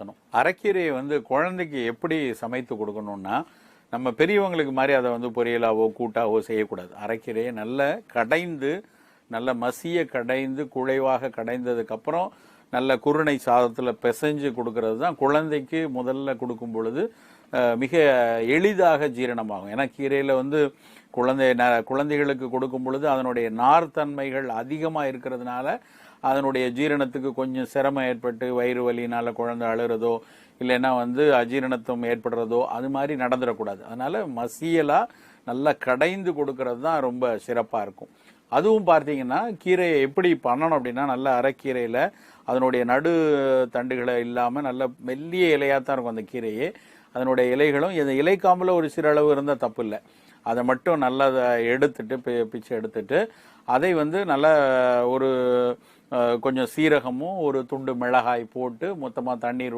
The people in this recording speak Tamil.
பயன்படுத்தணும். அரைக்கீரையை வந்து குழந்தைக்கு எப்படி சமைத்து கொடுக்கணும்னா, நம்ம பெரியவங்களுக்கு மாதிரி அதை வந்து பொரியலாவோ கூட்டாவோ செய்யக்கூடாது. அரைக்கீரையை நல்லா கடைந்து, நல்ல மசிய கடைந்து, குழைவாக கடைந்ததுக்கப்புறம் நல்ல குருணை சாதத்தில் பிசைஞ்சு கொடுக்கறது தான் குழந்தைக்கு முதல்ல கொடுக்கும் பொழுது மிக எளிதாக ஜீரணமாகும். ஏன்னா கீரையில் வந்து குழந்தைகளுக்கு கொடுக்கும் பொழுது அதனுடைய நார்த்தன்மைகள் அதிகமாக இருக்கிறதுனால அதனுடைய ஜீரணத்துக்கு கொஞ்சம் சிரமம் ஏற்பட்டு வயிறு வலியினால் குழந்தை அழுறதோ இல்லைன்னா வந்து அஜீரணத்துவம் ஏற்படுறதோ அது மாதிரி நடந்துடக்கூடாது. அதனால மசியலாக நல்லா கடைந்து கொடுக்கறது தான் ரொம்ப சிறப்பாக இருக்கும். அதுவும் பார்த்தீங்கன்னா கீரையை எப்படி பண்ணணும் அப்படின்னா, நல்ல அரைக்கீரையில் அதனுடைய நடு தண்டுகளை இல்லாமல் நல்ல மெல்லிய இலையாக தான் இருக்கும் அந்த கீரையே. அதனுடைய இலைகளும் இந்த இலைக்காம்பில் ஒரு சிறு அளவு இருந்தால் தப்பு இல்லை. அதை மட்டும் நல்லா எடுத்துட்டு பிச்சு எடுத்துட்டு அதை வந்து நல்லா ஒரு கொஞ்சம் சீரகமும் ஒரு துண்டு மிளகாய் போட்டு மொத்தமாக தண்ணீர்